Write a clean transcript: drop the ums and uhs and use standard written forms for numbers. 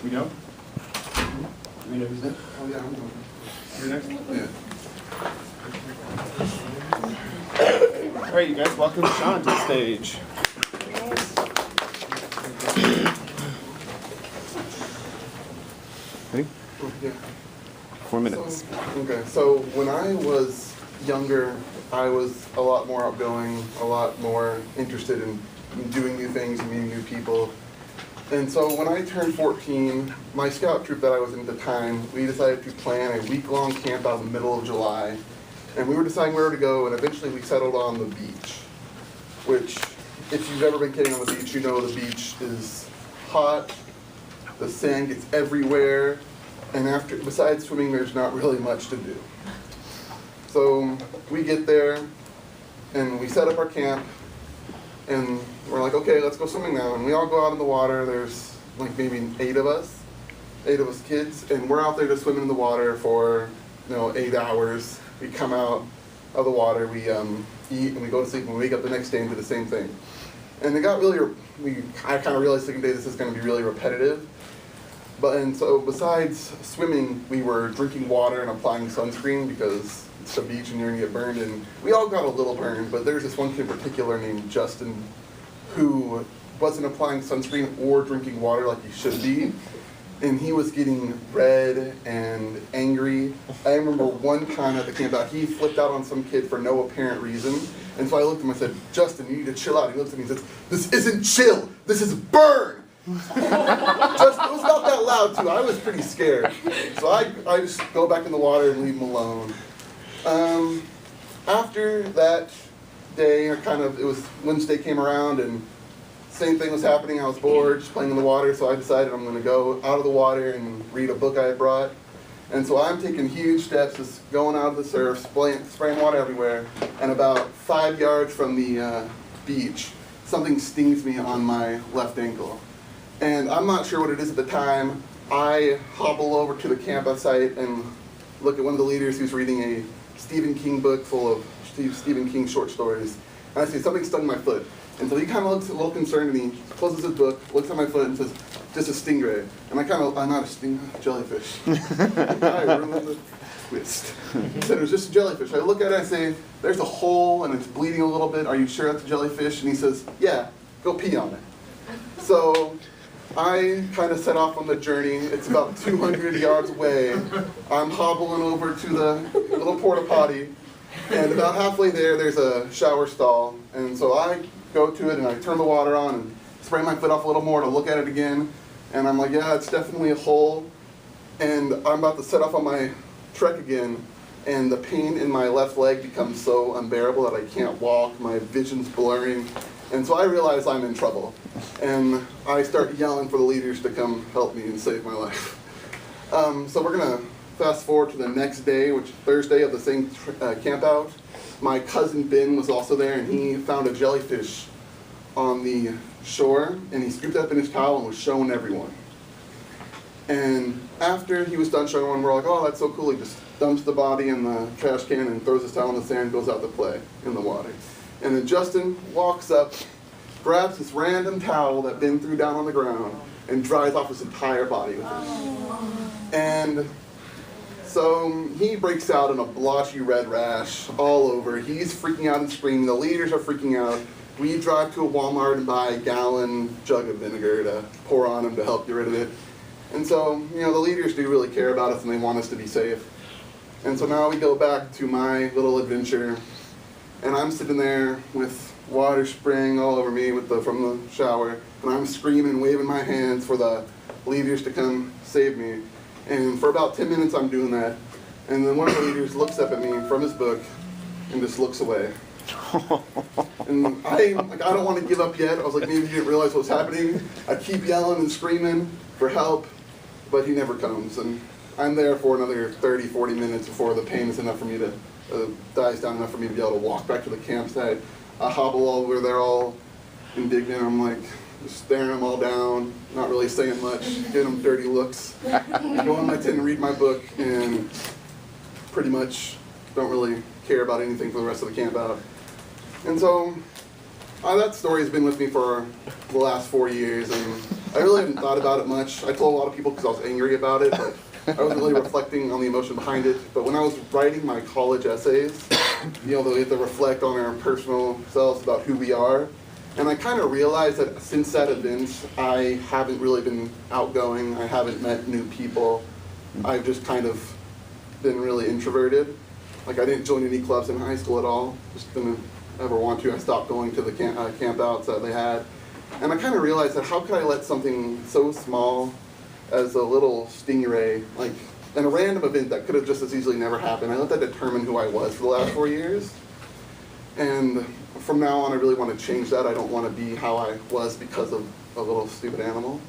We know? We know who's next? Oh, yeah, I'm going. You're next? Yeah. All right, you guys, welcome Shawn to the stage. Ready? Yeah. 4 minutes. So when I was younger, I was a lot more outgoing, a lot more interested in doing new things and meeting new people. And so when I turned 14, my scout troop that I was in at the time, we decided to plan a week-long camp out in the middle of July. And we were deciding where to go, and eventually we settled on the beach, which, if you've ever been kidding on the beach, you know the beach is hot, the sand gets everywhere, and besides swimming, there's not really much to do. So we get there, and we set up our camp, and we're like, okay, let's go swimming now. And we all go out in the water. There's like maybe 8 of us kids, and we're out there just swimming in the water for 8 hours. We come out of the water, we eat, and we go to sleep, and we wake up the next day and do the same thing. And it got really, I kind of realized the second day this is going to be really repetitive. And so besides swimming, we were drinking water and applying sunscreen because it's the beach and you're going to get burned. And we all got a little burned, but there's this one kid in particular named Justin who wasn't applying sunscreen or drinking water like he should be. And he was getting red and angry. I remember one time at the camp out, he flipped out on some kid for no apparent reason. And so I looked at him and I said, Justin, you need to chill out. He looks at me and says, this isn't chill, this is burn. It was not that loud too, I was pretty scared. So I just go back in the water and leave him alone. After that day, it was Wednesday came around and same thing was happening. I was bored, just playing in the water, so I decided I'm going to go out of the water and read a book I had brought. And so I'm taking huge steps, just going out of the surf, spraying water everywhere, and about 5 yards from the beach, something stings me on my left ankle. And I'm not sure what it is at the time. I hobble over to the campus site and look at one of the leaders who's reading a Stephen King book full of Stephen King short stories. And I say, something stung my foot. And so he kind of looks a little concerned and he closes his book, looks at my foot and says, just a stingray. And I'm not a jellyfish. I ruined the twist. He said it was just a jellyfish. I look at it and I say, there's a hole and it's bleeding a little bit. Are you sure that's a jellyfish? And he says, yeah, go pee on it. So I kind of set off on the journey. It's about 200 yards away. I'm hobbling over to the little porta potty. And about halfway there, there's a shower stall. And so I go to it and I turn the water on and spray my foot off a little more to look at it again. And I'm like, yeah, it's definitely a hole. And I'm about to set off on my trek again. And the pain in my left leg becomes so unbearable that I can't walk. My vision's blurring. And so I realize I'm in trouble. And I start yelling for the leaders to come help me and save my life. So we're going to fast forward to the next day, which is Thursday of the same camp out. My cousin Ben was also there, and he found a jellyfish on the shore, and he scooped it up in his towel and was showing everyone. And after he was done showing everyone, we're like, oh, that's so cool. He just dumps the body in the trash can and throws his towel in the sand and goes out to play in the water. And then Justin walks up, grabs this random towel that Ben threw down on the ground, and dries off his entire body with it. And so he breaks out in a blotchy red rash all over. He's freaking out and screaming. The leaders are freaking out. We drive to a Walmart and buy a gallon jug of vinegar to pour on him to help get rid of it. And so, the leaders do really care about us and they want us to be safe. And so now we go back to my little adventure, and I'm sitting there with water spraying all over me from the shower, and I'm screaming and waving my hands for the leaders to come save me. And for about 10 minutes I'm doing that, and then one of the leaders looks up at me from his book and just looks away. And I don't want to give up yet. I was like, maybe he didn't realize what was happening. I keep yelling and screaming for help, but he never comes. And I'm there for another 30, 40 minutes before the pain is enough for me to, dies down enough for me to be able to walk back to the campsite. I hobble over there all indignant. I'm like, just staring them all down, not really saying much, giving them dirty looks. I go in my tent and read my book, and pretty much don't really care about anything for the rest of the camp out. And so that story has been with me for the last 4 years, and I really haven't thought about it much. I told a lot of people because I was angry about it, but I wasn't really reflecting on the emotion behind it. But when I was writing my college essays, we have to reflect on our personal selves about who we are. And I kind of realized that since that event, I haven't really been outgoing. I haven't met new people. I've just kind of been really introverted. Like, I didn't join any clubs in high school at all. Just didn't ever want to. I stopped going to the campouts that they had. And I kind of realized that how could I let something so small as a little stingray, like, in a random event that could have just as easily never happened, I let that determine who I was for the last 4 years. And from now on, I really want to change that. I don't want to be how I was because of a little stupid animal.